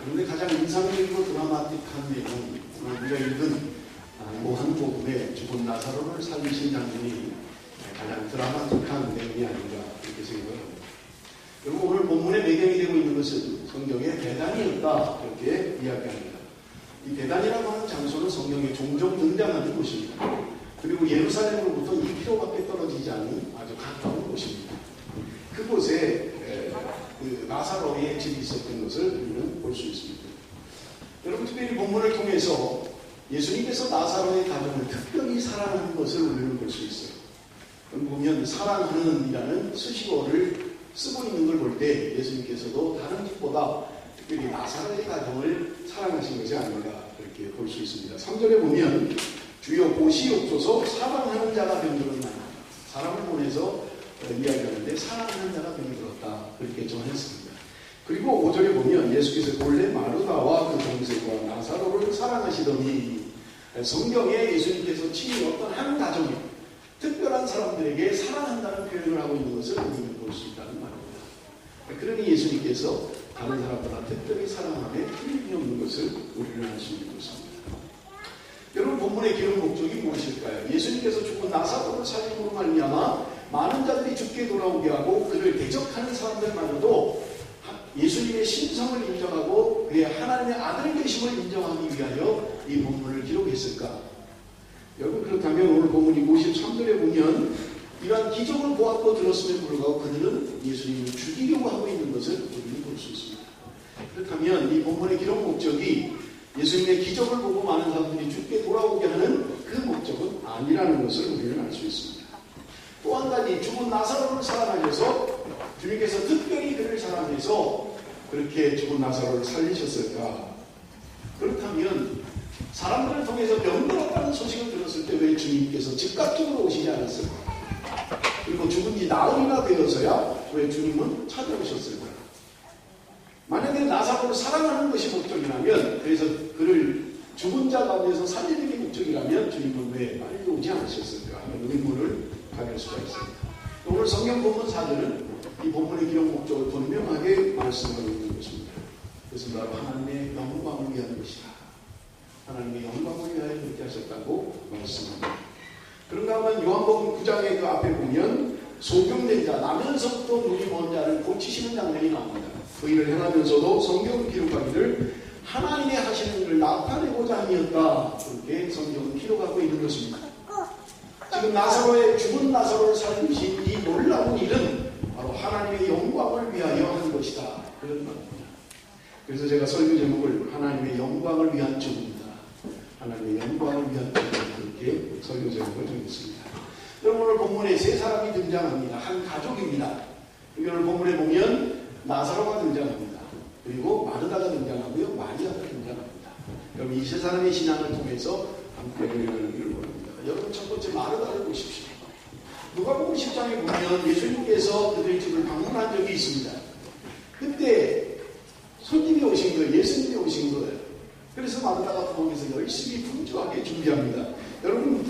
그런데 가장 인상적이고 드라마틱한 내용은 우리가 읽은 요한복음의 죽은 나사로를 살리신 장면이 가장 드라마틱한 내용이 아닌가 이렇게 생각을 합니다. 그리고 오늘 본문의 배경이 되고 있는 것은 성경의 베다니였다 이렇게 이야기합니다. 이 베다니라고 하는 장소는 성경에 종종 등장하는 곳입니다. 그리고 예루살렘으로부터 2km밖에 떨어지지 않은 아주 가까운 곳입니다. 그곳에 그 나사로의 집이 있었던 것을 우리는 볼 수 있습니다. 여러분, 특별히 본문을 통해서 예수님께서 나사로의 가정을 특별히 사랑하는 것을 우리는 볼 수 있어요. 보면 사랑하는 이라는 수식어를 쓰고 있는 걸 볼 때 예수님께서도 다른 집보다 특별히 나사로의 가정을 사랑하신 것이 아닌가 그렇게 볼 수 있습니다. 3절에 보면 주여 보시옵소서 사랑하는 자가 병들었나이다. 사람을 보내서 이야기하는데 사랑하는 자가 병들었다 그렇게 전했습니다. 그리고 5절에 보면 예수께서 본래 마르다와 그 동생과 나사로를 사랑하시더니 성경에 예수님께서 친히 어떤 한 가정에 특별한 사람들에게 사랑한다는 표현을 하고 있는 것을 우리는 볼 수 있다는 말입니다. 그러니 예수님께서 다른 사람보다 특별히 사랑함에 틀림이 없는 것을 우리는 알 수 있는 것입니다. 여러분, 본문의 기록 목적이 무엇일까요? 예수님께서 죽은 나사로를 살림으로 말미암아 많은 자들이 죽게 돌아오게 하고 그를 대적하는 사람들마저도 예수님의 신성을 인정하고 그의 하나님의 아들 되심을 인정하기 위하여 이 본문을 기록했을까? 여러분, 그렇다면 오늘 본문이 53절에 보면 이러한 기적을 보았고 들었음에도 불구하고 그들은 예수님을 죽이려고 하고 있는 것을 우리는 볼 수 있습니다. 그렇다면 이 본문의 기록 목적이 예수님의 기적을 보고 많은 사람들이 죽게 돌아오게 하는 그 목적은 아니라는 것을 우리는 알 수 있습니다. 또 한 가지, 죽은 나사로를 사랑하셔서 주님께서 특별히 그를 사랑해서 그렇게 죽은 나사로를 살리셨을까? 그렇다면 사람들을 통해서 병들었다는 소식을 들었을 때 왜 주님께서 즉각적으로 오시지 않았을까? 그리고 죽은 지 나흘이나 되어서야 왜 주님은 찾아오셨을까? 만약에 나사로를 사랑하는 것이 목적이라면, 그래서 그를 죽은 자 가운데서 살리는 게 목적이라면 주님은 왜 빨리 오지 않으셨을까 하는 의문을 가질 수가 있습니다. 오늘 성경 본문 4절은 이 본문의 기록 목적을 분명하게 말씀하고 있는 것입니다. 그것은 바로 하나님의 영광을 위한 것이다. 하나님의 영광을 위하여 그렇게 하셨다고 말씀합니다. 그런가 하면 요한복음 9장의 그 앞에 보면 소경된 자, 나면서부터 눈이 먼 자를 고치시는 장면이 나옵니다. 그 일을 행하면서도 성경은 기록하기를 하나님의 하시는 일을 나타내고자 하니었다. 그렇게 성경은 기록하고 있는 것입니다. 지금 나사로의 죽은 나사로를 살리신 이 놀라운 일은 바로 하나님의 영광을 위하여 한 것이다. 그런 말입니다. 그래서 제가 설교 제목을 하나님의 영광을 위한 죽음이다. 하나님의 영광을 위한 죽음, 그렇게 설교 제목을 정했습니다. 여러분, 오늘 본문에 세 사람이 등장합니다. 한 가족입니다. 오늘 본문에 보면 나사로가 등장합니다. 그리고 마르다가 등장하고요, 마리아가 등장합니다. 여러분, 이 세 사람의 신앙을 통해서 함께 읽어가기를 원합니다. 여러분, 첫 번째 마르다를 보십시오. 누가복음 10장에 보면 예수님께서 그들 집을 방문한 적이 있습니다. 그때 손님이 오신 거예요. 예수님이 오신 거예요. 그래서 마르다가 거기서 열심히 분주하게 준비합니다. 여러분,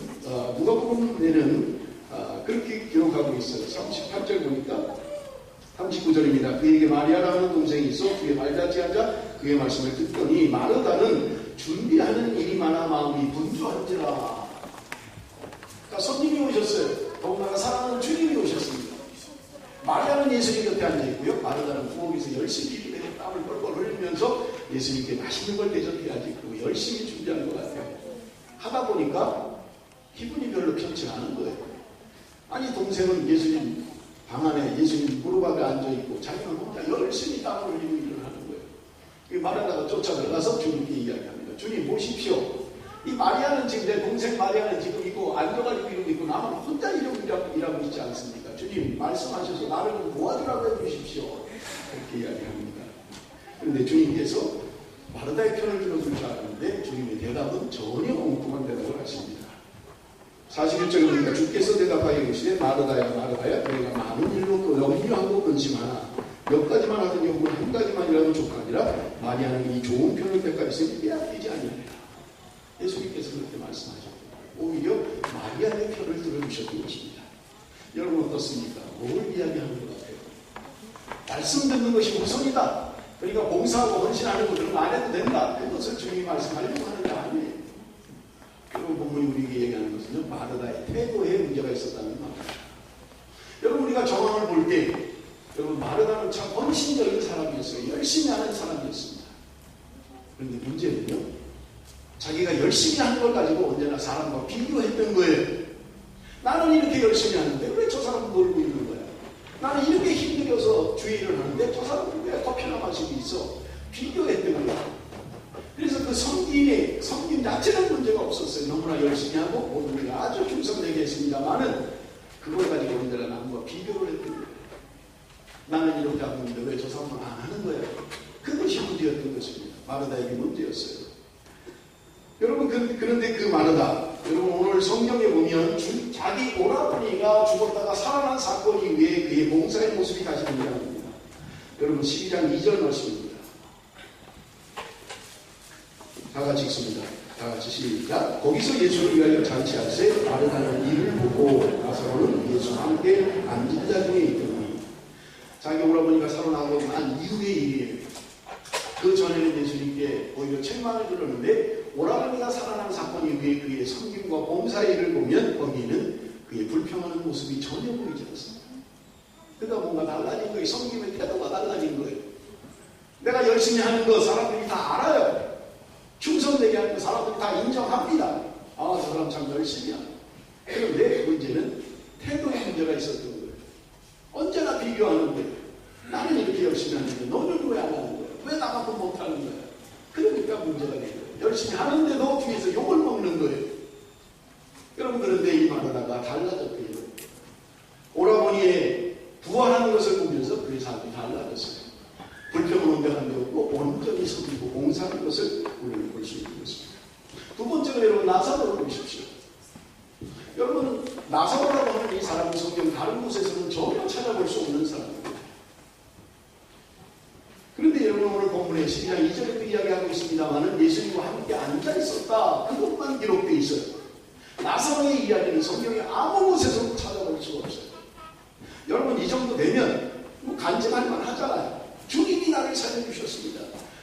누가복음에는 그렇게 기록하고 있어요. 38절 보니까 39절입니다. 그에게 마리아라는 동생이 있어 그의 발자취 하자 그의 말씀을 듣더니 마르다는 준비하는 일이 많아 마음이 분주한지라. 그러니까 손님이 오셨어요. 더군다나 사랑하는 주님이 오셨습니다. 마리아는 예수님 곁에 앉아있고요, 마르다는 부엌에서 열심히 땀을 뻘뻘 흘리면서 예수님께 맛있는 걸 대접해야지 그리고 열심히 준비한 것 같아요. 하다 보니까 기분이 별로 편치 않은 거예요. 아니, 동생은 예수님 방 안에 예수님 무릎 앞에 앉아있고 자기는 혼자 열심히 땀을 흘리고 일을 하는 거예요. 마리아가 쫓아 들어가서 주님께 이야기합니다. 주님 보십시오. 이 마리아는 지금, 내 동생 마리아는 지금 이거 앉아가지고 이러고 있고 나만 혼자 이러고 일하고 있지 않습니까? 주님 말씀하셔서 나를 좀 도와주라고 해주십시오. 그렇게 이야기합니다. 그런데 주님께서 마르다의 편을 들어줄 줄 알았는데 주님의 대답은 전혀 엉뚱한 대답을 하십니다. 41절에 보니까 주께서 대답하여 이르시되 마르다야 마르다야 너희가 많은 일로 염려하고 근심하나 몇 가지만 하더니 혹은 한 가지만이라도 족하니라 마리아는 이 좋은 편을 택하였으니 빼앗기지 아니하리라. 예수님께서 그렇게 말씀하셨고 오히려 마리아의 편을 들어주셨던 것입니다. 여러분 어떻습니까? 뭘 이야기하는 것 같아요? 말씀 듣는 것이 우선이다. 그러니까 봉사하고 헌신하는 거 그런 거 안 해도 된다. 그것을 주님이 말씀하려고 하는 게 아니에요. 그리고 본문이 우리에게 얘기하는 것은요, 마르다의 태도에 문제가 있었다는 말입니다. 여러분, 우리가 정황을 볼 때, 여러분, 마르다는 참 헌신적인 사람이었어요. 열심히 하는 사람이었습니다. 그런데 문제는요, 자기가 열심히 하는 걸 가지고 언제나 사람과 비교했던 거예요. 나는 이렇게 열심히 하는데 왜 저 사람은 놀고 있는 거야? 나는 이렇게 힘들어서 주의를 하는데 저 사람은 왜 더 편안하식이 있어? 비교했던 거야. 그래서 그 섬김 자체는 문제가 없었어요. 너무나 열심히 하고 모든 우리가 아주 충성되게 했습니다만은 그걸 가지고 언제나 남과 비교를 했던 거예요. 나는 이렇게 하고 있는데 왜 저 사람은 안 하는 거야? 그것이 문제였던 것입니다. 마르다에게 문제였어요. 여러분, 그런데 그 마르다, 여러분 오늘 성경에 보면 자기 오라버니가 죽었다가 살아난 사건 이후에 그의 봉사의 모습이 다시 등장합니다. 여러분 12장 2절 말씀입니다. 다 같이 읽습니다. 다 같이 시작. 거기서 예수를 위하여 잔치할세 마르다는 이를 보고 나사로는 예수와 함께 앉은 자 중에 있더니, 자기 오라버니가 살아나고 난 이후의 일이에요. 그 전에는 예수님께 오히려 책망을 들었는데 오라버니가 살아난 사건 이후에 그의 섬김과 봉사의 일을 보면 거기는 그의 불평하는 모습이 전혀 보이지 않습니다. 그러니까 뭔가 달라진 거예요. 섬김의 태도가 달라진 거예요. 내가 열심히 하는 거 사람들이 다 알아요. 충성되게 하는 거 사람들이 다 인정합니다. 아, 저 사람 참 열심히 하네. 그런데 문제는 태도에 문제가 있었던 거예요. 언제나 비교하는데 나는 이렇게 열심히 하는데 너는 왜 안 하는 거야? 왜 나만큼 못하는 거야? 그러니까 문제가 되는 거예요. 열심히 하는데도 뒤에서 욕을 먹는 거예요. 여러분, 그런데 이 마르다가 달라졌대요. 오라버니의 부활하는 것을 보면서 그의 삶이 달라졌어요. 불평은 온데간 데 없고 온전히 섬기고 봉사하는 것을 우리는 볼 수 있는 것입니다. 두 번째로 여러분, 나사로를 보십시오. 여러분, 나사로라고 하는 이 사람은 성경 다른 곳에서는 전혀 찾아볼 수 없는 사람입니다. 그런데 여러분, 오늘 본문에 12장 2절에도 이야기하고 있습니다만은 예수님과 함께 앉아 있었다. 그것만 기록되어 있어요. 나사로의 이야기는 성경에 아무 곳에서도 찾아볼 수가 없어요. 여러분, 이 정도 되면 뭐 간증할만 하잖아요. 주님이 나를 살려주셨습니다.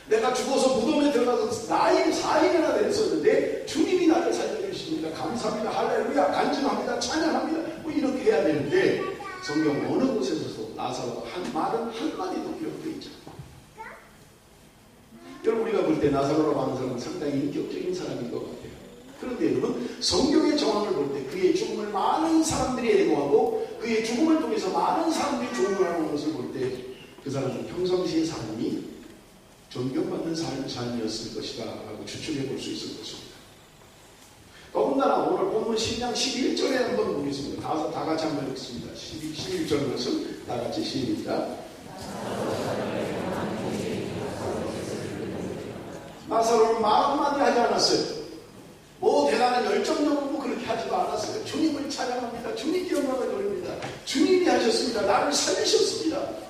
내가 죽어서 무덤에 들어가서 나이 4일이나 됐었는데 주님이 나를 살려주십니다. 감사합니다. 할렐루야. 간증합니다. 찬양합니다. 뭐 이렇게 해야 되는데 성경 어느 곳에서도 나사로가 한 말은 한마디도 기록되어 있지 않아요. 여러분, 우리가 볼 때 나사로라고 하는 사람은 상당히 인격적인 사람인 것 같아요. 그런데 여러분, 성경의 정황을 볼 때 그의 죽음을 많은 사람들이 애도하고 그의 죽음을 통해서 많은 사람들이 조문하는 것을 볼 때 그 사람은 평상시의 삶이 존경받는 삶이었을 것이다 라고 추측해 볼 수 있을 것입니다. 더군다나 오늘 본문 12장 11절에 한번 보겠습니다. 다 같이 한번 읽습니다. 11절 말씀 다 같이 시작. 나사로는 말 한마디 하지 않았어요. 뭐 대단한 열정적으로 그렇게 하지도 않았어요. 주님을 찬양합니다. 주님께 영광을 돌립니다. 주님이 하셨습니다. 나를 살리셨습니다.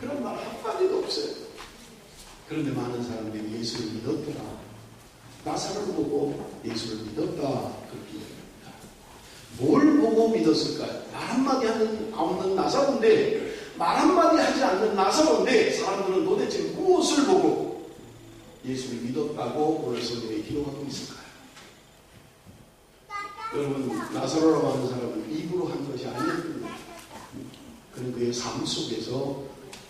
그런 말 한마디도 없어요. 그런데 많은 사람들이 예수를 믿었더라. 나사로를 보고 예수를 믿었다. 그렇게 얘기합니다. 뭘 보고 믿었을까요? 말 한마디 하는 없는 나사로인데, 말 한마디 하지 않는 나사로인데 사람들은 도대체 무엇을 보고 예수를 믿었다고 오늘 성경에 기록하고 있을까요? 여러분, 나사로라고 하는 사람은 입으로 한 것이 아니었습니다. 그는 그의 삶 속에서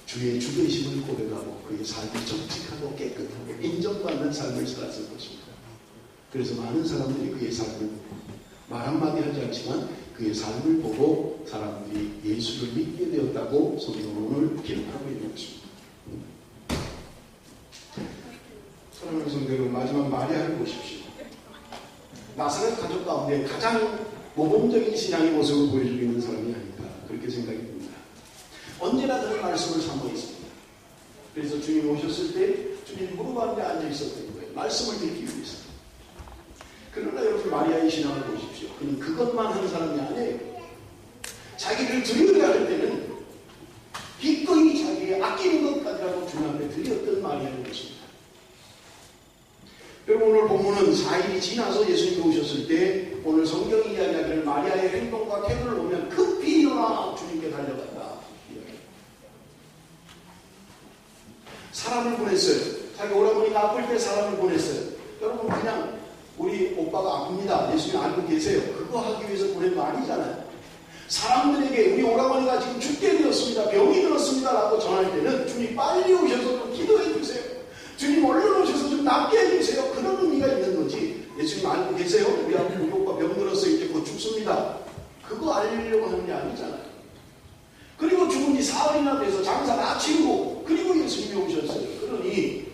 주의 주되심을 고백하고 그의 삶이 정직하고 깨끗하고 인정받는 삶을 살았을 것입니다. 그래서 많은 사람들이 그의 삶을 말 한마디 하지 않지만 그의 삶을 보고 사람들이 예수를 믿게 되었다고 성경은 오늘 기록하고 있는 것입니다. 사랑하는 성도 여러분, 마지막 마리아를 보십시오. 나사렛 가족 가운데 가장 모범적인 신앙의 모습을 보여주고 있는 사람이 아닐까 그렇게 생각이 듭니다. 언제나 그런 말씀을 사모했습니다. 그래서 주님 오셨을 때 주님 무릎 앞에 앉아 있었던 거예요. 말씀을 듣기 위해서. 그러나 여러분, 마리아의 신앙을 보십시오. 그는 그것만 하는 사람이 아니에요. 자기를 드려야 할 때는 기꺼이 자기의 아끼는 것까지라도 주님 앞에 드렸던 마리아인 것입니다. 여러분, 오늘 본문은 4일이 지나서 예수님이 오셨을 때 오늘 성경이 이야기하기를 마리아의 행동과 태도를 보면 급히 일어나 주님께 달려간다. 사람을 보냈어요. 자기 오라버니가 아플 때 사람을 보냈어요. 여러분 그냥 우리 오빠가 아픕니다. 예수님 알고 계세요. 그거 하기 위해서 보낸 거 아니잖아요. 사람들에게 우리 오라버니가 지금 죽게 되었습니다. 병이 들었습니다. 라고 전할 때는 주님 빨리 오셔서 좀 기도해 주세요. 주님 얼른 오셔서 좀 낫게 해주세요. 그런 의미가 있는 거지. 예수님 알고 계세요? 우리 오빠 병 들었어요. 이제 곧 죽습니다. 그거 알리려고 하는 게 아니잖아요. 그리고 죽은 지 사흘이나 돼서 장사 마치고 그리고 예수님이 오셨어요. 그러니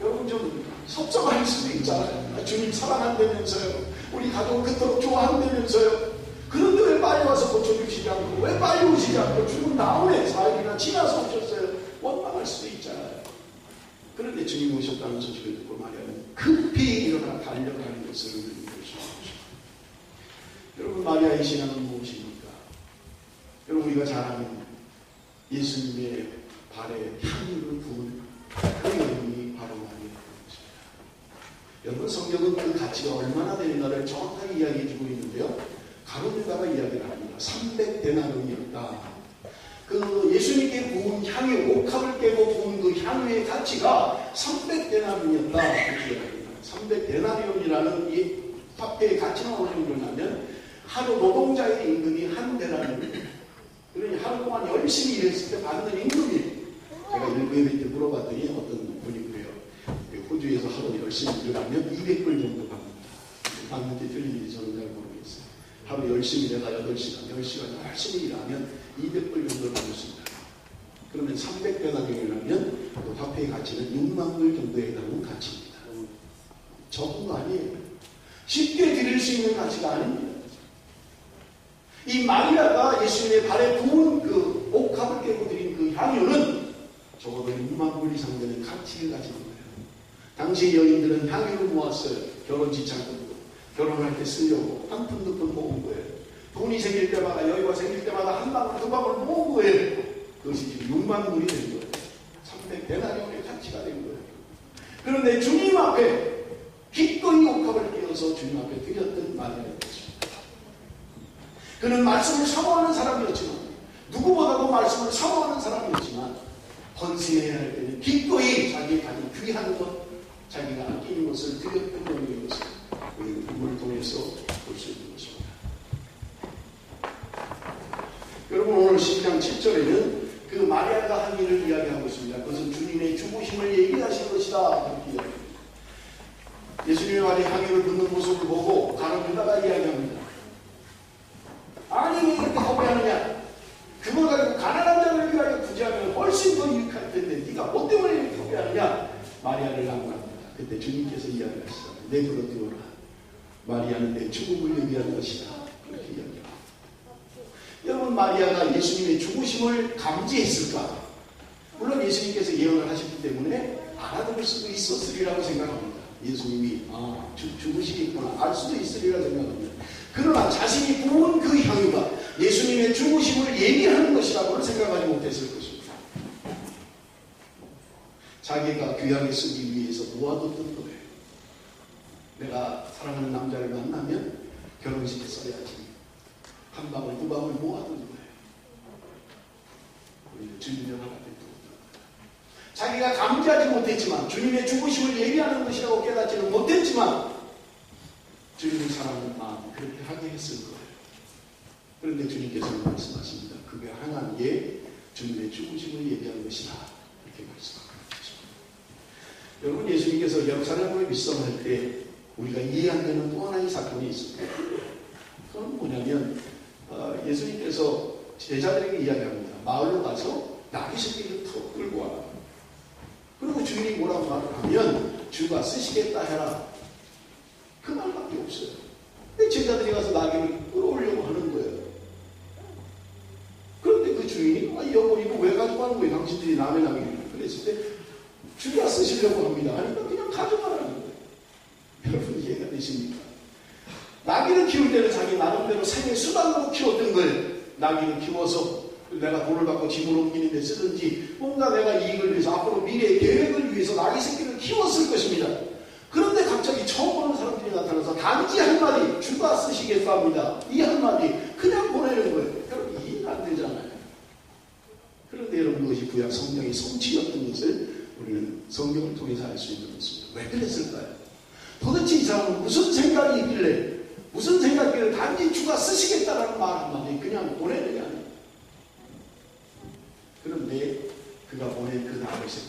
여러분 좀 섭섭할 수도 있잖아요. 주님 사랑한다면서요. 우리 가족을 그토록 좋아한다면서요. 그런데 왜 빨리 와서 고쳐주시지 않고 왜 빨리 오시지 않고 죽은 다음에 사흘이나 지나서 오셨어요. 원망할 수도 있잖아요. 그런데 주님 오셨다는 소식을 듣고 마리아는 급히 일어나 달려가는 것을 우리는 볼 수 있습니다. 여러분 마리아의 신앙은 무엇입니까? 여러분 우리가 잘 아는 예수님의 발에 향유를 부은 그 여인이 바로 마리아입니다. 여러분 성경은 그 가치가 얼마나 되는가를 정확하게 이야기해주고 있는데요. 가룟유다가 이야기를 합니다. 300데나리온이었다. 그 예수님께 부은 향유, 옥합을 깨고 부은 그 향유의 가치가 300데나리온이었다. 이렇게 이야기합니다. 300데나리온이라는 이 화폐의 가치는 어느 정도냐면 하루 노동자의 임금이 한 데나리온. 그러니 하루 동안 열심히 일했을 때 받는 임금이 제가 일부에 물어봤더니 어떤 분이 그래요. 호주에서 하루 열심히 일하면 200불 정도 받는다. 받는지 틀린지 저는 잘 모르겠어요. 하루 열심히 내가 8시간, 10시간 열심히 일하면 200불 정도 받을 수 있다. 그러면 300데나리온이라면 그 화폐의 가치는 6만 불 정도에 해당하는 가치입니다. 적은 거 아니에요. 쉽게 드릴 수 있는 가치가 아닙니다. 이 마리아가 예수님의 발에 부은 그 옥합을 깨고 드린 그 향유는 적어도 6만 불 이상 되는 가치를 가지는 거예요. 당시 여인들은 향유를 모았어요. 결혼 지참금으로. 결혼할 때 쓰려고 한 푼, 2푼 모은 거예요. 돈이 생길 때마다, 여유가 생길 때마다 한 방울, 두 방울 모은 거예요. 그것이 지금 6만 불이 된 거예요. 300데나리온의 가치가 된 거예요. 그런데 주님 앞에 기꺼이 옥합을 끼워서 주님 앞에 드렸던 마리아였습니다. 그는 말씀을 사모하는 사람이었지만, 누구보다도 말씀을 사모하는 사람이었지만, 헌신해야 할 때는 기꺼이 자기 가진 귀한 것, 자기가 아끼는 것을 드렸던 것을 우리는 그걸 통해서 볼 수 있는 것입니다. 여러분 오늘 10장 7절에는 그 마리아가 한 일을 이야기하고 있습니다. 그것은 주님의 죽으심을 얘기하신 것이다. 그렇게 이야기합니다. 예수님의 발에 향유를 붓는 모습을 보고 가룟유다가 이야기합니다. 아니 왜 이렇게 허비하느냐? 그걸 가지고 가난한 자를 위하여 구제하면 훨씬 더 유익할 텐데 네가 뭐 때문에 이렇게 허비하느냐? 마리아를 난무합니다. 그때 주님께서 이야기하시다. 내버려 두어라. 마리아는 내 죽음을 얘기하는 것이다. 그렇게 이야기합니다. 여러분 마리아가 예수님의 죽으심을 감지했을까? 물론 예수님께서 예언을 하셨기 때문에 알아들을 수도 있었으리라고 생각합니다. 예수님이 죽으시겠구나 알 수도 있으리라 생각합니다. 그러나 자신이 부은 그 향유가 예수님의 죽으심을 얘기하는 것이라고는 생각하지 못했을 것입니다. 자기가 귀하게 쓰기 위해서 모아뒀던 거예요. 내가 사랑하는 남자를 만나면 결혼식에 써야지. 한 방울 두 방울 모아둔 거예요. 우리는 주님을 하나 됐던 거예요. 자기가 감지하지 못했지만 주님의 죽으심을 얘기하는 것이라고 깨닫지는 못했지만 주님을 사랑하는 마음이 그렇게 하게 했을 거예요. 그런데 주님께서는 말씀하십니다. 그게 행한 게 주님의 죽으심을 얘기하는 것이다. 이렇게 말씀하고 있습니다. 여러분 예수님께서 예루살렘을 입성할 때 우리가 이해 안 되는 또 하나의 사건이 있습니다. 그건 뭐냐면 예수님께서 제자들에게 이야기합니다. 마을로 가서 나귀 새끼를 턱 끌고 와라. 그리고 주인이 뭐라고 말을 하면 주가 쓰시겠다 해라. 그 말밖에 없어요. 제자들이 가서 나귀를 끌어오려고 하는 거예요. 그런데 그 주인이 여보 이거 왜 가져가는 거예요? 당신들이 남의 나귀를. 그랬을 때 주가 쓰시려고 합니다. 아니면 그냥 가져가라는 거예요. 여러분 이해가 되십니까? 나귀를 키울 때는 자기 나름대로 생애 수단으로 키웠던 거예요. 나귀를 키워서 내가 돈을 받고 집을 옮기는 데 쓰든지 뭔가 내가 이익을 위해서 앞으로 미래의 계획을 위해서 나귀 새끼를 키웠을 것입니다. 그런데 갑자기 처음 보는 사람들이 나타나서 단지 한마디 주가 쓰시겠다 합니다. 이 한마디 그냥 보내는 거예요. 여러분 이해가 안 되잖아요. 그런데 여러분 그것이 구약 성경의 성취였던 것을 우리는 성경을 통해서 알 수 있는 것입니다. 왜 그랬을까요? 도대체 이 사람은 무슨 생각이 있길래, 무슨 생각길래 단지 주가 쓰시겠다라는 말 한마디 그냥 보내느냐. 그런데 그가 보낸 그 나무의 새끼,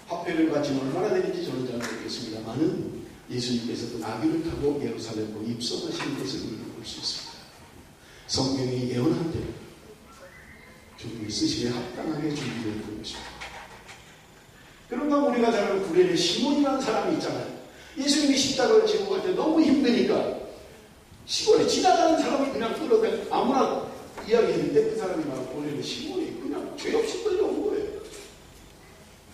화폐를 가지고 얼마나 되는지 저는 잘 모르겠습니다만은 예수님께서 그 나귀를 타고 예루살렘으로 입성하신 것을 볼 수 있습니다. 성경이 예언한 대로 주님이 쓰시기에 합당하게 준비되어 있는 것입니다. 그런가 우리가 잘 아는 구레네 시몬이라는 사람이 있잖아요. 예수님이 십자가를 지고 갈 때 너무 힘드니까 시골에 지나가는 사람이 그냥 끌어대 아무나 이야기했는데 그 사람이 막 구레네 시몬이 그냥 죄 없이 끌려온 거예요.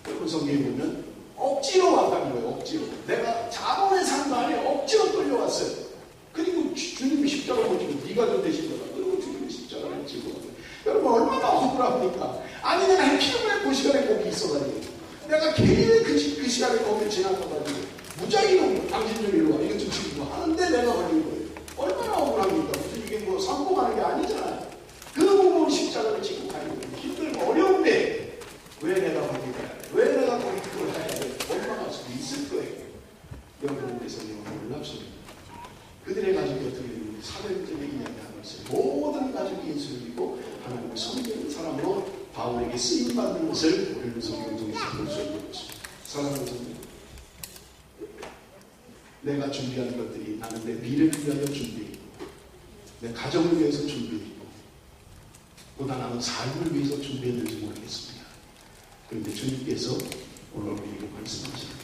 여러분 성경에 보면 억지로 왔다는 거예요. 억지로. 내가 자본의 산도 아니에 억지로 끌려왔어요. 그리고 주님이 십자가를 지고 네가 좀 되신 거다. 그리고 주님이 십자가를 지고 여러분 얼마나 억울합니까? 아니 내가 해피우에 그 시간에 거기 있어가지고 내가 괜히 그 시간에 거기 지나가가지고 무작위로 당신 좀 이리 와 이거 좀 지금 하는데 내가 걸린 거예요. 얼마나 억울합니까? 무슨 이게 뭐 성공하는 게 아니잖아요. 그 무거운 십자가를 지고 가는 게 힘들고 어려운데 왜 내가 거기 가야 돼? 왜 내가 거기 그걸 해야 돼? 얼마나 수 있을 거예요. 여러분께서 놀랍습니다. 그들의 가족이 어떻게 되는지 사도행전에 이야기하고 있어요. 모든 가족이 예수를 믿고 하나님을 섬기는 사람으로 바울에게 쓰임받는 것을 우리는 성경 중에서 볼 수 있는 것입니다. 사랑하는 성도, 내가 준비한 것들이 나는 내 미래를 위하여 준비했고 내 가정을 위해서 준비했고 보다 나은 삶을 위해서 준비했는지 모르겠습니다. 그런데 주님께서 오늘 우리에게 말씀하십니다.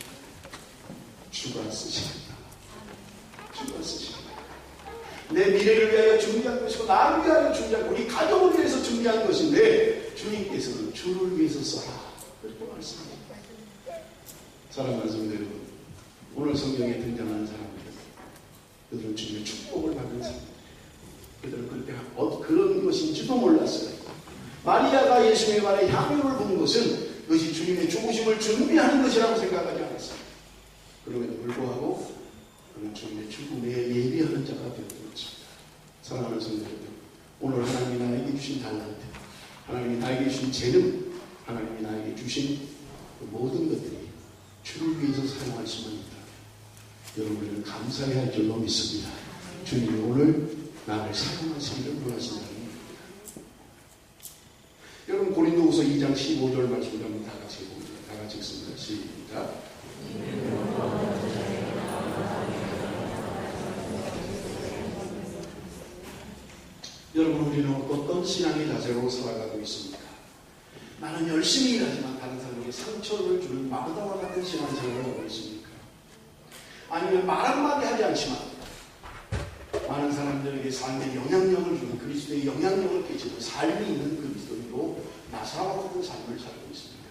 주가 쓰십니다. 주가 쓰십니다. 내 미래를 위하여 준비한 것이고 나를 위하여 준비한 우리 가족을 위해서 준비한 것인데 주님께서는 주를 위해서 써라 그렇게 말씀합니다. 사랑하는 성도 여러분, 오늘 성경에 등장하는 사람들 그들은 주님의 축복을 받는 사람들, 그들은 그렇게 그런 것인지도 몰랐어요. 마리아가 예수님의 발에 향유를 부은 것은 그것이 주님의 죽으심을 준비하는 것이라고 생각하지 않았어요. 그럼에도 불구하고 그는 주님의 죽음에 예비하는 자가 되었던 것입니다. 사랑하는 성도 여러분, 오늘 하나님이 나에게 주신 달란트, 하나님이 나에게 주신 재능, 하나님이 나에게 주신 그 모든 것들이 주를 위해서 사용할 수만 있다. 여러분은 감사해야 할 줄로 믿습니다. 주님이 오늘 나를 사용하시기를 원하신다는 겁니다. 여러분 고린도후서 2장 15절 말씀을 한번 다 같이 봅니다. 다 같이 읽습니다. 시작. 여러분 우리는 어떤 신앙의 자세로 살아가고 있습니까? 나는 열심히 일하지만 다른 사람에게 상처를 주는 마르다와 같은 신앙생활을 하고 있습니까? 아니면 말 한마디 하지 않지만 많은 사람들에게 삶에 영향력을 주는 그리스도의 영향력을 끼치는 삶이 있는 그리스도인으로 나사로와 같은 삶을 살고 있습니까?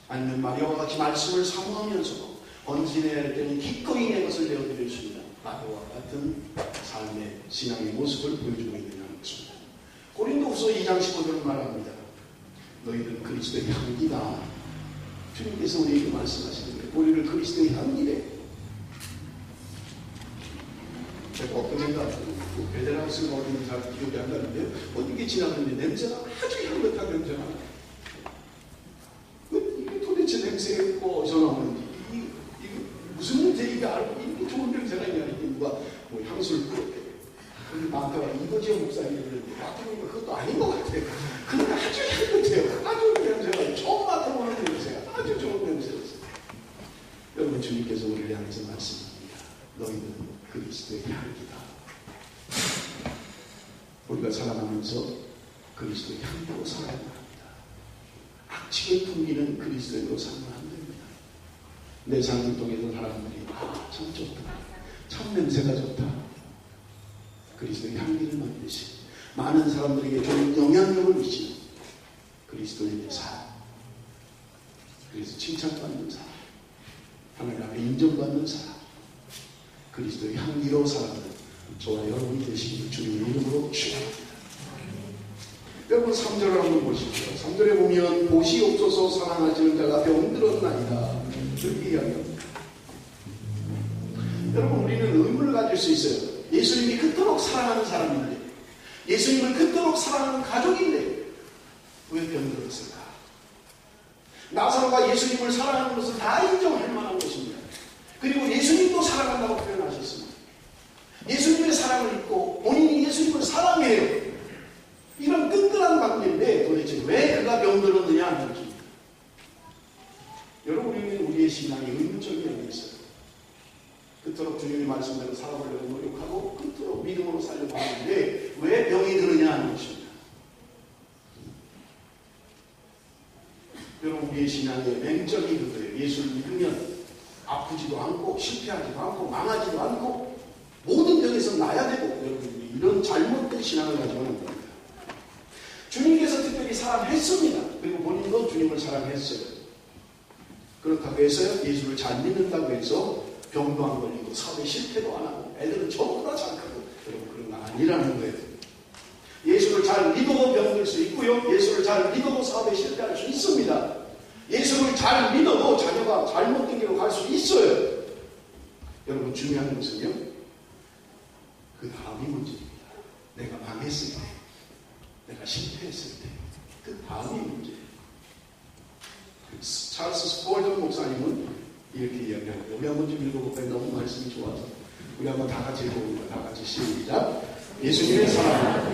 아니면 마리아와 같이 말씀을 사모하면서도 헌신해야 할 때는 기꺼이 내 것을 내어드릴 수 있는 마리아와 같은 삶의 신앙의 모습을 보여주고 있느냐는 것입니다. 고린도후서 2장 15절은 말합니다. 너희는 그리스도의 향기다. 주님께서 우리에게 말씀하시는데 우리를 그리스도의 향기래. 제가 어떤 생각, 베드라우스가 어딘지 잘 기억이 안 나는데요. 어떻게 지나가는데 냄새가 아주 향긋한 냄새가 나요. 이게 도대체 냄새가 어디서 나오는지, 이게 무슨 냄새, 이게 알고 이렇게 좋은 냄새가 있냐니 누가 뭐 향수를 뿌렸대. 근데 나한테가 이거지요 목사님이 그랬는데 맡아보니까 그것도 아닌 것 같아요. 그런데 아주 향긋해요. 아주 냄새가 처음 맡아보는 냄새가 아주 좋은 냄새였어요. 여러분 주님께서 우리를 향해서 말씀합니다. 너희는 그리스도의 향기다. 우리가 살아가면서 그리스도의 향기로 살아야 합니다. 악취를 풍기는 그리스도인으로 살면 안 됩니다. 내 삶을 통해서 사람들이 참 좋다. 참 냄새가 좋다. 그리스도의 향기를 만드시 많은 사람들에게 좋은 영향력을 미치는 그리스도인의 삶. 그래서 칭찬받는 사람, 하나님 앞에 인정받는 사람, 그리스도의 향기로 살아가는 저와 여러분이 되시기를 주님의 이름으로 축원합니다. 여러분 3절을 한번 보십시오. 3절에 보면 보시옵소서 사랑하시는 자가 병들었나이다. 이렇게 이야기합니다. 여러분 우리는 의문을 가질 수 있어요. 예수님이 그토록 사랑하는 사람인데, 예수님을 그토록 사랑하는 가족인데 왜 병들었을까? 나사로가 예수님을 사랑하는 것을 다 인정할 만한 것입니다. 그리고 예수님도 사랑한다고 표현하셨습니다. 예수님의 사랑을 입고 본인이 예수님을 사랑해요. 이런 끈끈한 관계인데 도대체 왜 그가 병들었느냐 하는 것입니다. 여러분, 우리의 신앙이 의문점이 있어요. 그토록 주님의 말씀대로 살아보려고 노력하고 그토록 믿음으로 살려고 하는데 왜 병이 드느냐 하는 것입니다. 여러분, 우리의 신앙의 맹점이 그거예요. 예수를 믿으면 아프지도 않고 실패하지도 않고 망하지도 않고 모든 병에서 나야 되고, 여러분, 이런 잘못된 신앙을 가지고 있는 겁니다. 주님께서 특별히 사랑했습니다. 그리고 본인도 주님을 사랑했어요. 그렇다고 해서요, 예수를 잘 믿는다고 해서 병도 안 걸리고 사업에 실패도 안 하고 애들은 전부 다 착하고, 여러분, 그런 거 아니라는 거예요. 예수를 잘 믿어도 병들 수 있고요, 예수를 잘 믿어도 사업에 실패할 수 있습니다. 예수를 잘 믿어도 자녀가 잘못된 길로 갈 수 있어요. 여러분, 중요한 것은요, 그 다음이 문제입니다. 내가 망했을 때, 내가 실패했을 때, 그 다음이 문제예요. 찰스 스포전 목사님은 이렇게 이야기합니다. 우리 한번 좀 읽어볼까요? 너무 말씀이 좋아서. 우리 한번 다 같이 읽어볼까요? 다 같이 시작. 예수님의 사랑.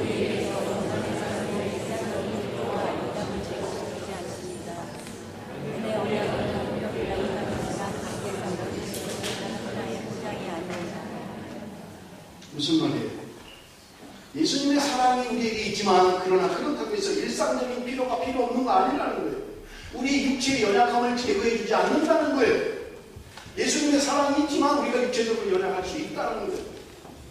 무슨 말이에요? 예수님의 사랑이 우리에게 있지만, 그러나 그렇다고 해서 일상적인 필요가 필요 없는 거 아니라는 거예요. 우리 육체의 연약함을 제거해주지 않는다는 거예요. 예수님의 사랑이 있지만 우리가 육체적으로 연약할 수 있다는 거예요.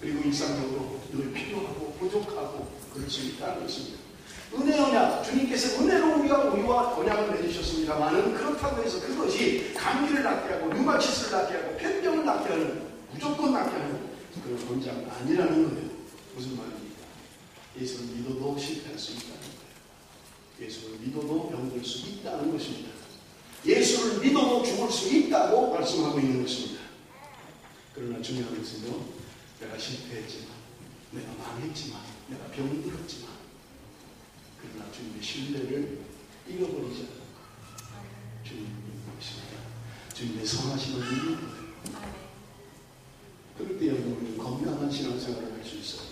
그리고 일상적으로 늘 필요하고 부족하고 그럴 수 있다는 것입니다. 은혜 언약, 주님께서 은혜로 우리와 언약을 맺으셨습니다만은, 그렇다고 해서 그것이 감기를 낫게 하고 류마티스를 낫게 하고 폐병을 낫게 하는, 무조건 낫게 하는 그런 권장은 아니라는 거예요. 무슨 말입니까? 예수를 믿어도 실패할 수 있다는 거예요. 예수를 믿어도 병들 수 있다는 것입니다. 예수를 믿어도 죽을 수 있다고 말씀하고 있는 것입니다. 그러나 중요한 것은요, 내가 실패했지만, 내가 망했지만, 내가 병들었지만, 그러나 주님의 신뢰를 잃어버리지 않는 것, 주님을 믿는 것입니다. 주님의 선하심을 믿는 거예요. 그럴 때 여러분은 건강한 신앙생활을 할 수 있어요.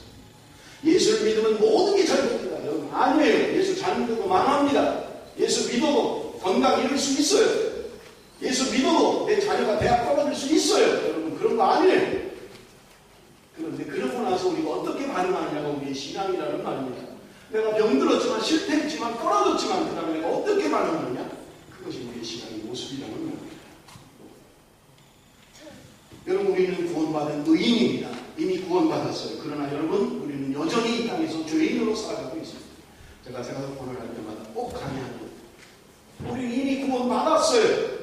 예수를 믿으면 모든 게 잘 됩니다. 여러분, 아니에요. 예수 잘 믿어도 망합니다. 예수 믿어도 건강 잃을 수 있어요. 예수 믿어도 내 자녀가 대학 떨어질 수 있어요. 여러분, 그런 거 아니에요. 그런데 그러고 나서 우리가 어떻게 반응하느냐가 우리의 신앙이라는 말입니다. 내가 병들었지만, 실패했지만, 떨어졌지만, 그 다음에 내가 어떻게 반응하느냐? 그것이 우리의 신앙의 모습이라는 말입니다. 여러분, 우리는 구원받은 의인입니다. 이미 구원받았어요. 그러나 여러분, 우리는 여전히 이 땅에서 죄인으로 살아가고 있습니다. 제가 생각을 할 때마다 꼭 강의하는 거예요. 우리는 이미 구원받았어요.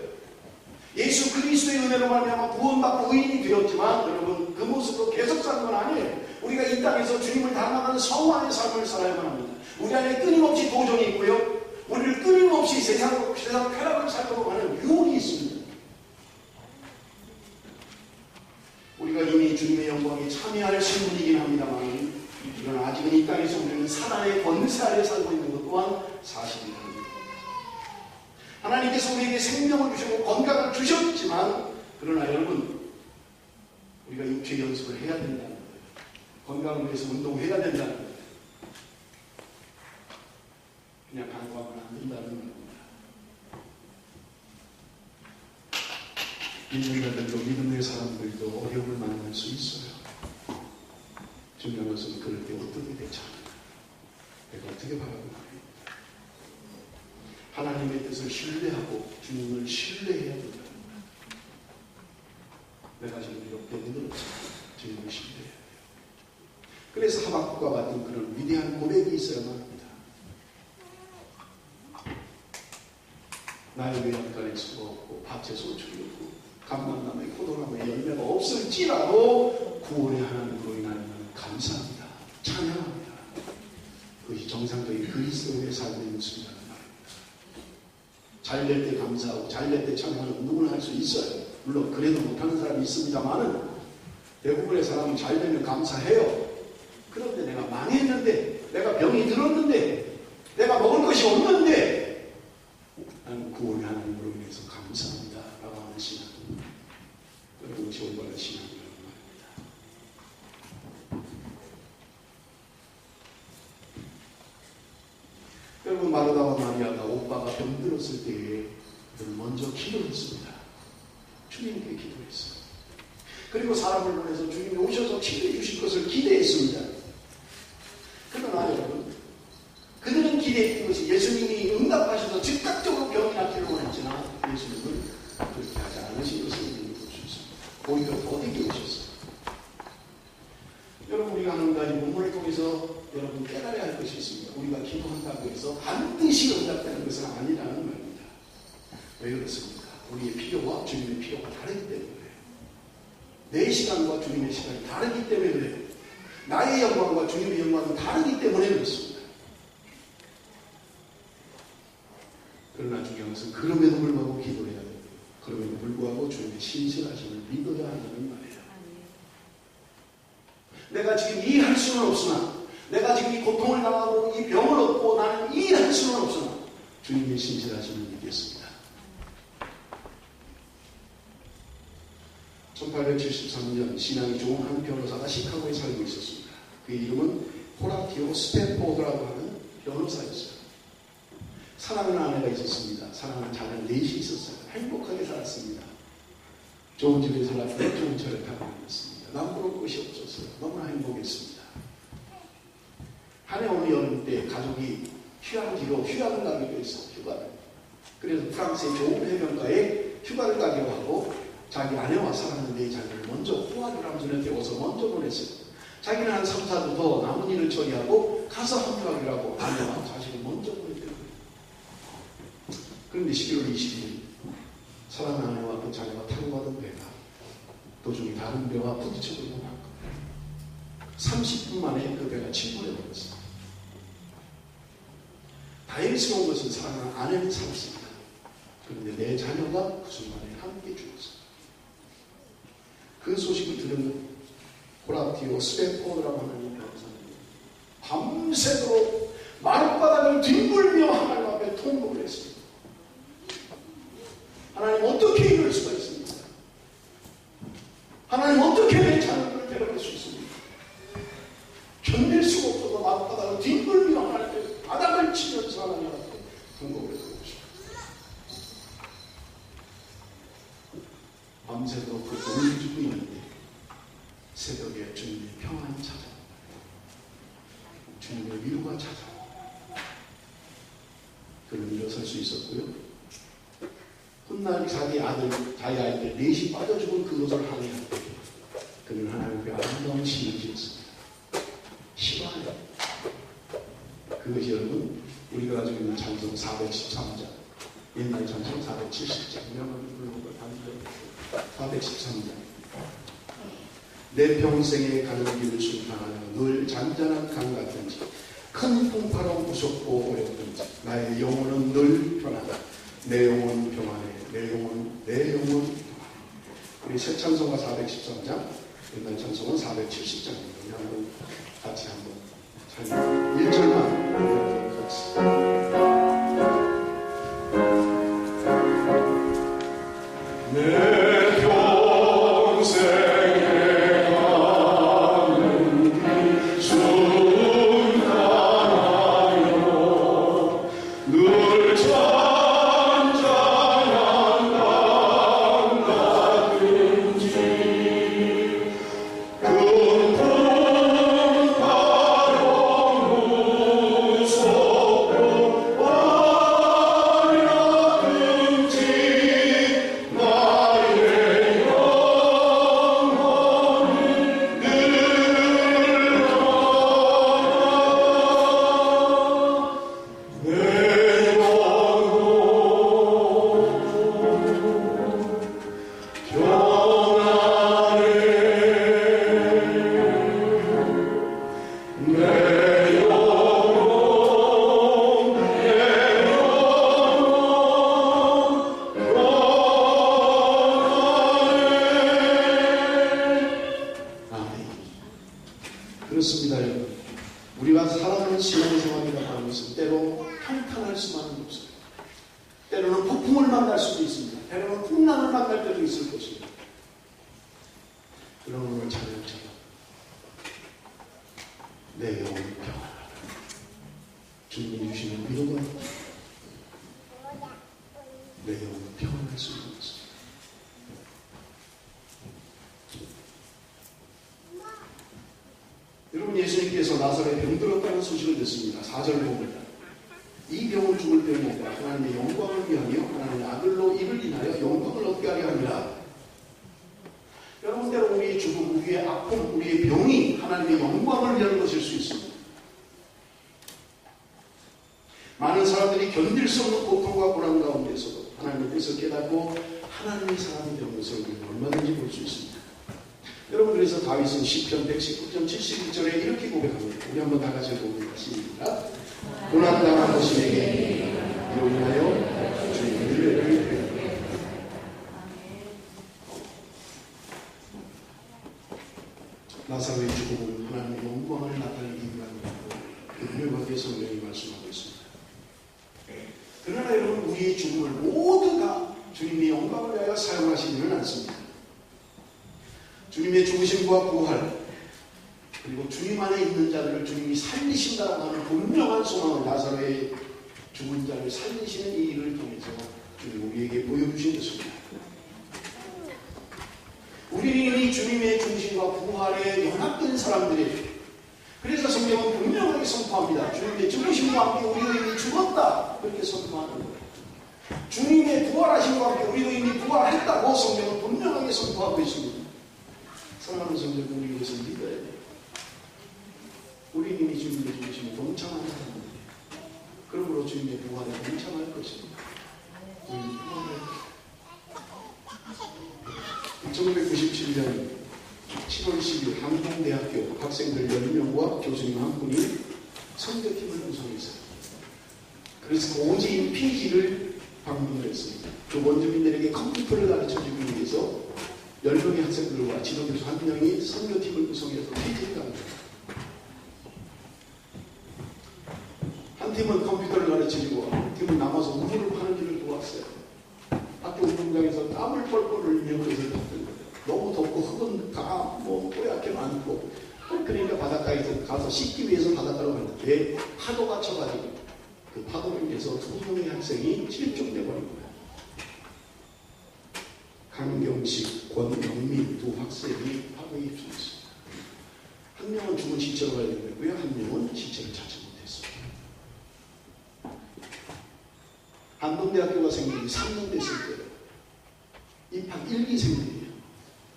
예수 그리스도의 은혜로 말미암아 구원받고 의인이 되었지만, 여러분, 그 모습으로 계속 사는 건 아니에요. 우리가 이 땅에서 주님을 닮아가는 성화의 삶을 살아야만 합니다. 우리 안에 끊임없이 도전이 있고요, 우리를 끊임없이 세상 쾌락을 살도록 하는 유혹이 있습니다. 우리가 이미 주님의 영광에 참여할 신분이긴 합니다만, 그러나 아직은 이 땅에서 우리는 사단의 권세 아래 살고 있는 것 또한 사실입니다. 하나님께서 우리에게 생명을 주시고 건강을 주셨지만, 그러나 여러분, 우리가 육체 연습을 해야 된다는 거예요. 건강을 위해서 운동해야 된다는 거예요. 그냥 간과하면 안 된다는 겁니다. 믿는 자들도 믿음의 사람들도 어려움을 만날 수 있어요. 중요한 것은 그럴 때 어떻게 대처하느냐, 내가 어떻게 바라보느냐. 하나님의 뜻을 신뢰하고 주님을 신뢰해야 된다. 내가 지금 이렇게 힘들었지만 주님을 신뢰해야 돼요. 그래서 하박국과 같은 그런 위대한 고백이 있어야만 합니다. 나의 외양간에 수가 없고 밭에 소출이 없고 감람나무에 포도나무에 열매가 없을지라도 구원의 하나님으로 인하여 감사합니다. 찬양합니다. 그것이 정상적인 그리스도인의 삶의 모습이라는 말입니다. 잘 될 때 감사하고 잘 될 때 찬양하는 누구나 할 수 있어요. 물론 그래도 못하는 사람이 있습니다만은 대부분의 사람은 잘 되면 감사해요. 그런데 내가 망했는데, 내가 병이 들었는데, 내가 먹을 것이 없는데, 나는 구원의 하나님으로 인해서 감사합니다 라고 하는 신앙, 여러분 그것이 올바른 신앙이라고 말입니다. 여러분 마르다와 마리아가 오빠가 병들었을 때에 먼저 기도했습니다. 주님께 기도했어요. 그리고 사람을 보내서 주님이 오셔서 치료해 주실 것을 기대했습니다. 그러나 여러분, 그들은 기대했던 것이 예수님이 응답하셔서 즉각적으로 병이 낫기를 원했지만 예수님은 그렇게 하지 않으신 것을 우리는 볼 수 있습니다. 오히려 더디게 오셨어요. 여러분, 우리가 하는 가지 본문을 통해서 여러분 깨달아야 할 것이 있습니다. 우리가 기도한다고 해서 반드시 응답되는 것은 아니라는 말입니다. 왜 그렇습니까? 우리의 필요와 주님의 필요가 다르기 때문에 그래요. 내 시간과 주님의 시간이 다르기 때문에 그래요. 나의 영광과 주님의 영광은 다르기 때문에 그렇습니다. 그러나 중요한 것은 그럼에도 불구하고 기도해야 돼요. 그럼에도 불구하고 주님의 신실하심을 믿어야 한다는 말이에요. 내가 지금 이해할 수는 없으나, 내가 지금 이 고통을 당하고 이 병을 얻고 나는 이해할 수는 없으나 주님의 신실하심을 믿겠습니다. 1873년 신앙이 좋은 한 변호사가 시카고에 살고 있었습니다. 그의 이름은 호라티오 스탠포드라고 하는 변호사였어요. 사랑하는 아내가 있었습니다. 사랑하는 자녀 넷이 있었어요. 행복하게 살았습니다. 좋은 집에 살았고 좋은 차를 타고 다녔습니다. 남부러울 것이 없었어요. 너무나 행복했습니다. 한 해 어느 여름 때 가족이 휴양지로 휴양을 가기로 했어요. 휴가를. 그래서 프랑스의 좋은 해변가에 휴가를 가기로 하고 자기 아내와 사랑하는 네 자녀를 먼저 호화유람선에 태워서 먼저 보냈어요. 자기는 한 3, 4주 더 남은 일을 처리하고 가서 합류하기로 하고 아내와 자식을 먼저 보냈대요. 그런데 11월 20일 사랑하는 아내와 그 자녀가 타고 가던 배가 도중에 다른 배와 부딪혀버리고 난 거예요. 30분 만에 그 배가 침몰해버렸어요. 다행스러운 것은 사랑하는 아내는 살았습니다. 그런데 내 자녀가 그 순간에 함께 죽었어요. 그 소식을 들은 호라티오 스탠포드라고 하는 변호사는 밤새도록 말바닥을 뒹굴며 하나님 앞에 통곡을 했습니다. 하나님 어떻게 이럴 수가 있습니까? 하나님 어떻게 내 자녀를 데려갈 수 있습니까? 견딜 수가 없어서 말바닥을 뒹굴며 하나님 앞에 바닥을 치면서 하나님 앞에 통곡을 했습니다. 밤새도록 그 돈을 주고 있는데 새벽에 주님의 평안이 찾아옵니다. 주님의 위로가 찾아옵니다. 그는 일어설 수 있었고요. 훗날 자기 아이들 넷이 빠져 죽은 그것을 항해할 때 그는 하나님 앞에 아름다운 시를 지었습니다. 시와요. 그것이 여러분 우리가 가지고 있는 찬송 413장, 옛날 찬송 470장, 명언을 부르는 걸 반대로 413장. 내 평생에 가는 길을 순탄하여 늘 잔잔한 강 같은지 큰 풍파로 무섭고 어렵든지 나의 영혼은 늘 편하다. 내 영혼 평안해. 내 영혼 평안해. 우리 새 찬송가 413장, 옛날 찬송은 470장입니다. 우리 한번 같이 한번 찬양 1절만 같이. 내 평생에 가는 길 순탄하여 늘 잔잔한 강 같은지 큰 풍파로 무섭고 어렵든지 나의 영혼을 늘 내 영혼 평안해. 내 영혼 아멘. 그렇습니다, 여러분. 우리가 살아가는 신앙생활이라고 하는 것은 때로 평탄할 수만은 없어요. 때로는 폭풍을 만날 때도 있을 것입니다. 그런 오늘 찬양처럼 내 영혼이 평안하다. 주님이 주시는 위로가 내 영혼이 평안할 수 있는 것입니다. 여러분, 예수님께서 나사렛에 병들었다는 소식을 듣습니다. 4절 보면 이 병은 죽을 병이 아니라 하나님의 영광을 위하여 하나님의 아들로 이를 인하여 영광을 얻게 하려 합니다. 여러분, 때로 우리의 죽음, 우리의 아픔, 우리의 병이 하나님의 영광을 위한 것일 수 있습니다. 많은 사람들이 견딜 수 없는 고통과 고난 가운데서도 하나님의 뜻을 깨닫고 하나님의 사람이 되는 것을 우리는 얼마든지 볼 수 있습니다. 여러분, 그래서 다윗은 시편 119편 71절에 이렇게 고백합니다. 우리 한번 다 같이 읽어봅니다. 시작. 고난당한 것이에게 이로 인하여 주의 은혜를 베풀라. 나사로의 죽음은 하나님의 영광을 나타내기 위한 것으로 분명하게 성경이 말씀하고 있습니다. 그러나 여러분, 우리의 죽음을 모두 다 주님의 영광을 위하여 사용하시지는 않습니다. 주님의 죽으심과 부활, 그리고 주님 안에 있는 자들을 주님이 살리신다라고 하는 분명한 소망을, 나사로의 죽은 자를 살리시는 이 일을 통해서 주님 우리에게 보여주신 것입니다. 우리는 이 주님의 중심과 부활에 연합된 사람들이에요. 그래서 성경은 분명하게 선포합니다. 주님의 죽으심과 함께 우리가 이미 죽었다, 그렇게 선포하는 거예요. 주님의 부활하심과 함께 우리가 이미 부활했다고 성경은 분명하게 선포하고 있습니다. 사랑하는 성도들, 우리 이것을 믿어야 돼요. 우리 이미 주님의 죽으심에 동참하는 사람들이에요. 그러므로 주님의 부활에 동참할 것입니다. 1997년 7월 10일 한동대학교 학생들 10명과 교수님 한 분이 선교팀을 구성했어요. 그래서 오지인 피지를 방문을 했습니다. 그 원주민들에게 컴퓨터를 가르쳐주기 위해서 10명의 학생들과 지도교수 한 명이 선교팀을 구성해서 피지를 갑니다. 한 팀은 컴퓨터를 가르치고 한 팀은 남아서 우물을 파는 일을 도왔어요. 학교 운동장에서 땀을 뻘뻘 흘리며 그것을 봤던 거예요. 너무 덥고 흙은 다 뽀얗게 많고, 그러니까 바닷가에서 가서 씻기 위해서 바닷가로 갔는데 파도가 쳐가지고 그 파도로 인해서 2명의 학생이 실종돼 버린 거예요. 강경식, 권영민 두 학생이 파도에 휩쓸렸습니다. 한 명은 죽은 시체로 발견됐고요, 한 명은 시체를 찾지 못했습니다. 한동대학교가 생긴 지 3년 됐을 때요, 입학 1기생들이에요.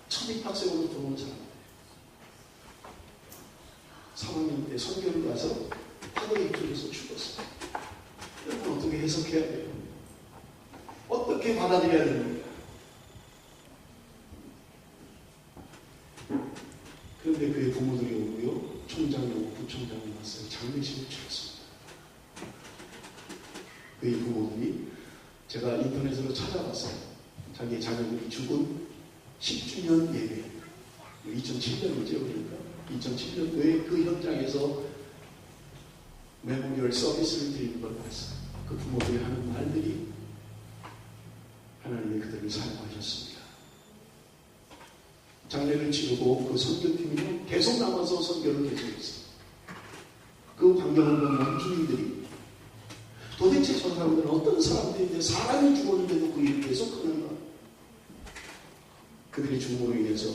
첫 입학생으로 들어온 사람들. 3학년 때 선교를 가서 파도에 휩쓸려서 죽었어요. 여러분, 어떻게 해석해야 돼요? 어떻게 받아들여야 됩니까? 그런데 그의 부모들이 오고요, 총장이 오고 부총장이 왔어요. 장례식을 치렀습니다. 그의 부모들이, 제가 인터넷으로 찾아봤어요. 자기 자녀들이 죽은 10주년 예배, 2007년이죠. 그러니까 2007년도에 그 현장에서 메모리얼 서비스를 드리는 걸 봤어요. 그 부모들이 하는 말들이 하나님이 그들을 사용하셨습니다. 장례를 치르고 그 선교팀이 계속 남아서 선교를 계속했어요. 그 광경을 본 원주민들이 도대체 저 사람들은 어떤 사람들인데 사람이 죽었는데도 그 일을 계속 하는가? 그들의 죽음으로 인해서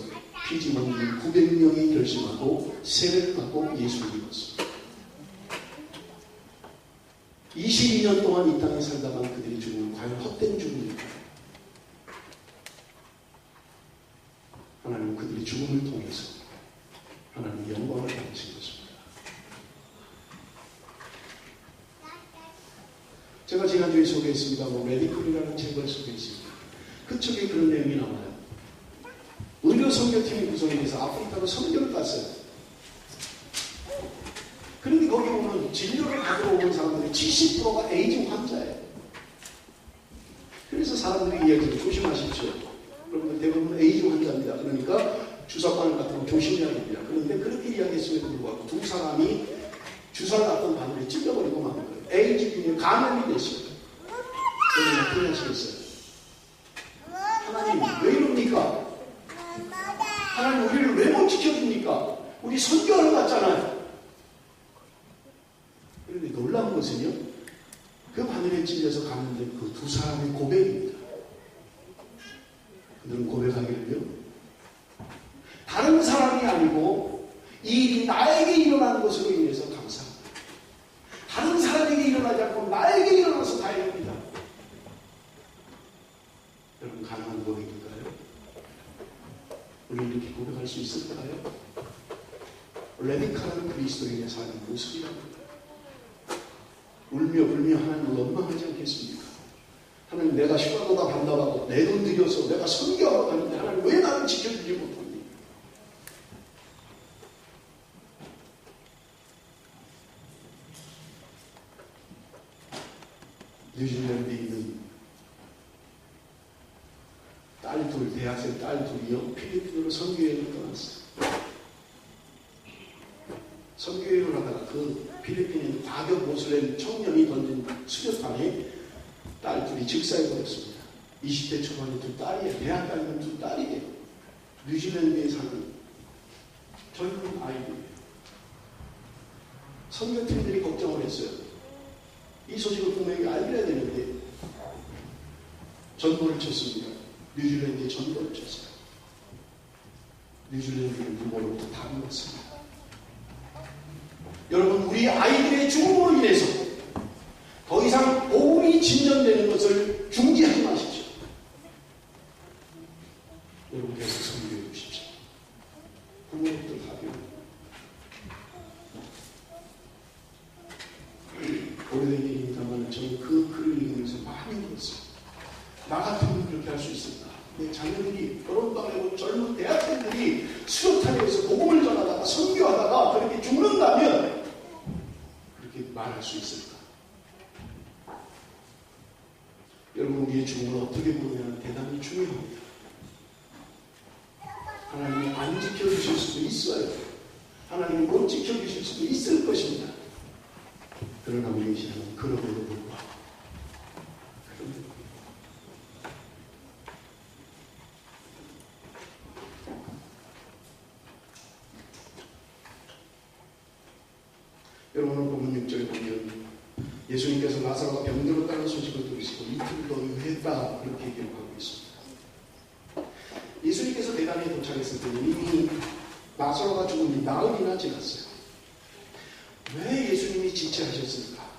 피지 원주민 900명이 결심하고 세례를 받고 예수를 믿었습니다. 22년 동안 이 땅에 살다간 그들의 죽음은 과연 헛된 죽음일까요? 하나님은 그들의 죽음을 통해서 하나님의 영광을 받으신 것입니다. 제가 지난주에 소개했습니다. 메디컬이라는 책을 소개했습니다. 그 책에 그런 내용이 나와요. 의료 선교팀이 구성이 돼서 아프리카로 선교를 갔어요. 그런데 거기 보면 진료를 받으러 오는 사람들이 70%가 에이즈 환자예요. 그래서 사람들이 이야기해요. 조심하십시오. 여러분들 대부분 에이즈 환자입니다. 그러니까 주사바늘 같은 거 조심해야 됩니다. 그런데 그렇게 이야기했음에도 불구하고 두 사람이 주사를 놨던 바늘에 찔려버리고 마는 거예요. 에이즈균에 감염이 됐어요. 여러분 어떻게 하시겠어요? 하나님, 하나님 우리를 왜 못 지켜줍니까? 우리 선교하러 갔잖아요. 그런데 놀라운 것은요, 그 바늘에 찔려서 가는데 그 두 사람의 고백입니다. 그들은 고백하기를요, 다른 사람이 아니고 이 일이 나에게 일어나는 것으로 인해서 감사합니다. 다른 사람에게 일어나지 않고 나에게 일어나서 다행입니다. 여러분, 가능한 고백일까요? 우리 이렇게 고백할 수 있을까요? 레디카라는 그리스도인의 사는 모습이랍니다. 울며 불며 하나님을 원망하지 않겠습니까? 하나님, 내가 휴가도 다 반납하고 내 돈 들여서 내가 선교하러 가는데 하나님 왜 나를 지켜주지 못합니까? 뉴질랜드에 있는 딸 둘, 대학생 딸 둘이요, 필리핀으로 선교여행을 떠났어요. 선교여행을 하다가 그 필리핀에 있는 다격 모슬렘 청년이 던진 수류탄에 딸 둘이 즉사해버렸습니다. 20대 초반의 두 딸이에요. 대학 다니는 두 딸이에요. 뉴질랜드에 사는 젊은 아이들이에요. 선교팀들이 걱정을 했어요. 이 소식을 분명히 알려야 되는데 전도를 쳤습니다. 뉴질랜드에 전도를 쳤어요. 뉴질랜드의 부모로부터 답이 왔습니다. 여러분, 우리 아이들의 죽음으로 인해서 더 이상 복음이 진전되는 것을 중지하지 마십시오. 여러분, 계속 선교해 주십시오. 부모로부터 답이 옵니다. 오래된 일입니다만 저는 그 글을 읽으면서 많이 울었어요. 나 같으면 그렇게 할 수 있을까? 내 자녀들이, 결혼도 젊은 대학생들이 수료탄에서 복음을 전하다가 선교하다가 그렇게 죽는다면 그렇게 말할 수 있을까? 여러분, 우리의 죽음을 어떻게 보느냐는 대단히 중요합니다. 하나님이 안 지켜주실 수도 있어요. 하나님이 못 지켜주실 수도 있을 것입니다. 그러나 우리의 신앙은 그럼에도 불구하고 여러분, 오늘 본문 6절에 보면 예수님께서 나사로가 병들었다는 소식을 들으시고 이틀 더 유했다, 그렇게 기록하고 있습니다. 예수님께서 대단에 도착했을 때는 이미 나사로가 죽은 나흘이나 지났어요. 왜 예수님이 지체하셨을까?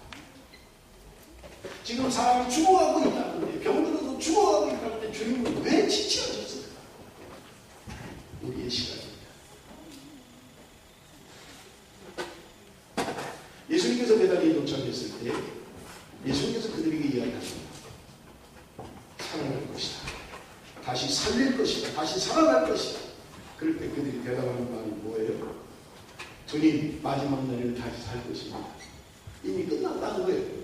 지금 사람이 죽어가고 있다는데, 병들어도 죽어가고 있다는데 주님은 왜 지체하셨을까? 우리의 시간입니다. 예수님께서 베다니에 도착했을 때 예수님께서 그들에게 이야기합니다. 살아날 것이다. 다시 살릴 것이다. 다시 살아날 것이다. 그럴 때 그들이 대답하는 말이 뭐예요? 주님, 마지막 날에는 다시 살 것입니다. 이미 끝났다는 거예요.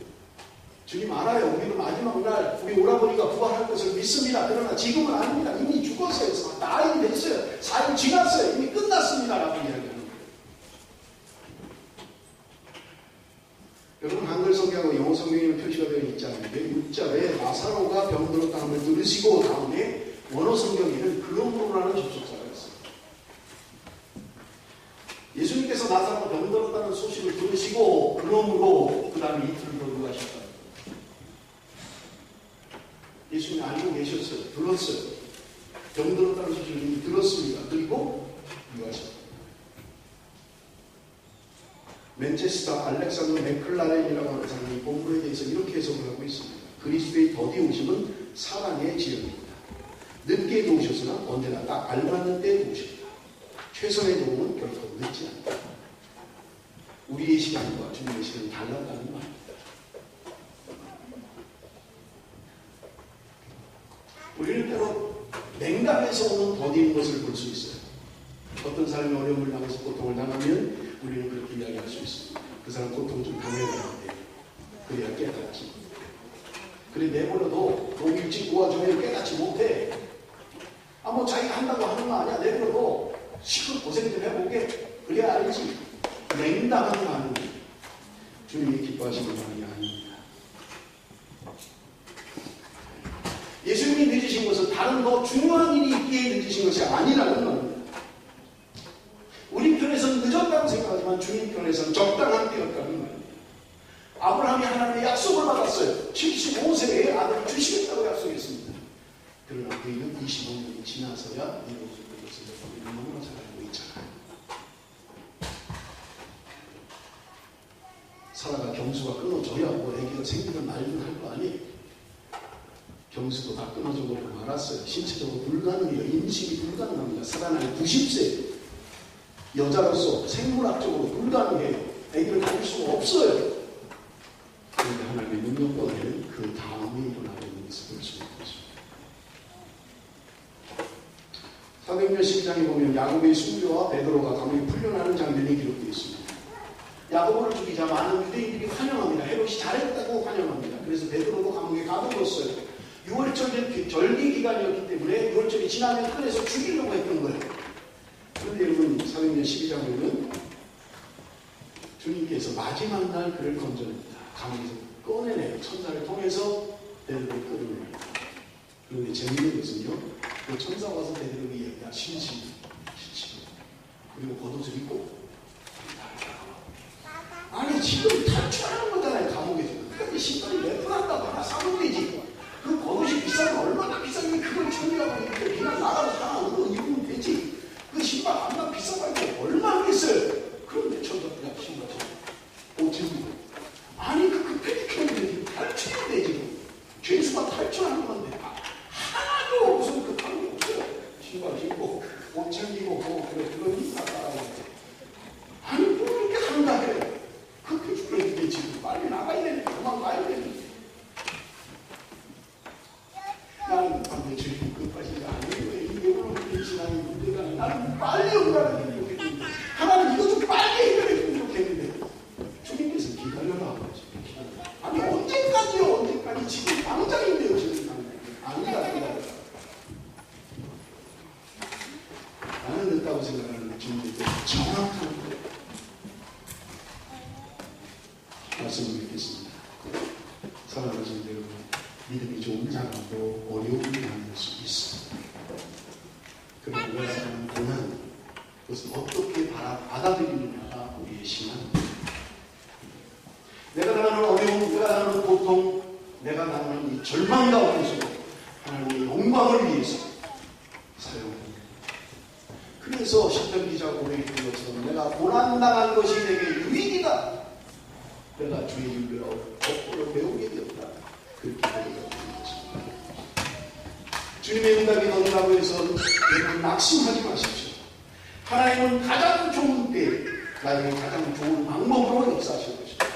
주님 알아요. 우리는 마지막 날 우리 오라버니가 부활할 것을 믿습니다. 그러나 지금은 아닙니다. 이미 죽었어요. 나이 됐어요. 사흘 지났어요. 이미 끝났습니다. 라고 이야기합니다. 여러분, 한글 성경하고 영어 성경에는 표시가 되어 있지 않는데 6절에 나사로가 병들었다는 걸 들으시고 다음에 원어 성경에는 그러므로라는 접속사가 있어요. 예수님께서 나사로가 병들었다는 소식을 들으시고 그러므로 그 다음에 이틀 더 유하셨다. 예수님이 알고 계셨어요. 들었어요. 병들었다는 소식을 이미 들었습니다. 그리고 유하셨다. 맨체스터 알렉산더 맥클라렌이라고 하는 사람이 본문에 대해서 이렇게 해석을 하고 있습니다. 그리스도의 더디 오심은 사랑의 지연입니다. 늦게 오셨으나 언제나 딱 알맞는 때에 오십니다. 최선의 도움은 결코 늦지 않다. 우리의 시간과 주님의 시간이 달랐다는 말입니다. 우리는 때로 냉담에서 오는 더디인 것을 볼 수 있어요. 어떤 사람이 어려움을 당해서 고통을 당하면 우리는 그렇게 이야기할 수 있습니다. 그 사람 고통 좀 당해야 되는데 그래야 깨닫지. 그래 내버려도 너무 일찍 도와주면 깨닫지 못해. 뭐 자기가 한다고 하는 거 아니야. 내버려도 시끄러 고생 좀 해보게. 그래야 알지. 냉담한 반응. 주님이 기뻐하시는 반응이 아닙니다. 예수님이 늦으신 것은 다른 더 중요한 일이 있기에 늦으신 것이 아니라는 말입니다. 하지만 주님 편에서는 적당한 때였다는 말이에요. 아브라함이 하나님의 약속을 받았어요. 75세에 아들을 주시겠다고 약속했습니다. 그러나 그이는 25년이 지나서야 이루어질 것을 우리는 너무나 잘 알고 있잖아요. 사라가 경수가 끊어져야 뭐 애기가 생기든 말든 할 거 아니에요. 경수도 다 끊어져 버리고 말았어요. 신체적으로 불가능해요. 임신이 불가능합니다. 사라 나이 90세. 여자로서 생물학적으로 불가능해요. 애기를 가질 수가 없어요. 그런데 하나님의 능력권에는 그 다음에 일어나고 있는 것을 볼 수 있는 것입니다. 사도행전 10장에 보면 야곱의 순교와 베드로가 감옥에 풀려나는 장면이 기록되어 있습니다. 야고보를 죽이자 많은 유대인들이 환영합니다. 헤롯이 잘했다고 환영합니다. 그래서 베드로도 감옥에 가둬뒀어요. 6월절 절기 기간이었기 때문에 6월절이 지나면 꺼내서 죽이려고 했던 거예요. 그런데 여러분 사도행전 12장 보면 주님께서 마지막 날 그를 건져냅니다. 감옥에서 꺼내내요. 천사를 통해서 베드로를 끌어내요. 그런데 재미있는 것은요, 그 천사가 와서 베드로에게 이야기야. 신심. 그리고 겉옷을 입고 아니 지금 탈출하는 거잖아요. 감옥에서. 그러니까 신발이 몇 분 한다고 하나 사면 되지. 그 겉옷이 비싸면 얼마나 비싼데 그걸 준비하고 이렇게 그냥 나가서 하나 얻어 입으면 되지. 그 신발 얼마나 비싸가지고 얼마 하겠어요. 그런데 천사가 그냥 신발 옷입니다. 아니 그 페디큐어는 되지. 탈출이 되지. 죄수가 탈출하는 건데 하나도 무슨 급한 게 없어요. 신발 신고 옷 챙기고 그런 일이 다 따라오고. 아니 뭐 이렇게 한가해요. 그렇게 죽었는데 지금 빨리 나가야 되는데 도망가야 되는데 나는 반대 주님 끝까지 아니에요. 이게 오늘 대신하는 문제가 나는 빨리 오라는 게 좋겠는데 하나님 이거 좀 빨리 해결해 주면 좋겠는데 주님께서 기다려라. 아니 언제까지 지금 당장인데요. 지금 아니다 기다려. 나는 늦다고 생각하는데 주님께서 정확한 거예요. 말씀을 드리겠습니다. 사랑하시는 여러분, 믿음이 좋은 사람도 어려움을 만날 수 있습니다. 그리고 우리가 사는 고난, 그것을 어떻게 받아들이느냐가 우리의 신앙입니다. 내가 당하는 어려움, 내가 당하는 고통, 내가 당하는 이 절망 가운데서 하나님의 영광을 위해서 사용합니다. 그래서 시편 기자가 고백했던 것처럼 내가 고난당한 것이 내게 유익이다. 내가 주의 윤례를 거꾸로 배우게 되었다. 그렇게 배우게 되는 것입니다. 주님의 응답이 너무나고 해서 여러분 낙심하지 마십시오. 하나님은 가장 좋은 때, 나에게 가장 좋은 방법으로 역사하실 것입니다.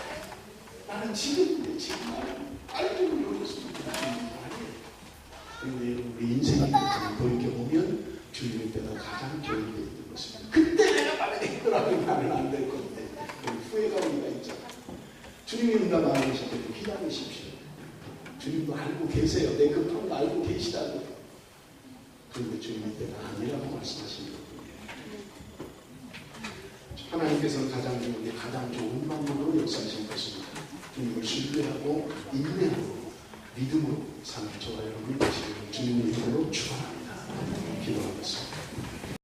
나는 지금 나는 빨리 좀 이루어졌으면 좋겠는 거 아니에요. 그런데 여러분 우리 인생의 끝을 돌이켜보면 주님의 때가 가장 좋은 때 있는 것입니다. 그때 내가 만약에 했더라면 나는 안 될 건데 후회가 우리가 있잖아요. 주님이 응답 안 하실 때도 기다리십시오. 주님도 알고 계세요. 내 급한 거 알고 계시다고. 그런데 주님의 때가 아니라고 말씀하시는 거예요. 하나님께서는 가장 좋은데 가장 좋은 방법으로 역사하신 것입니다. 주님을 신뢰하고 인내하고 믿음으로 사는 저와 여러분이 되시기를 주님의 이름으로 축원합니다. 기도하겠습니다.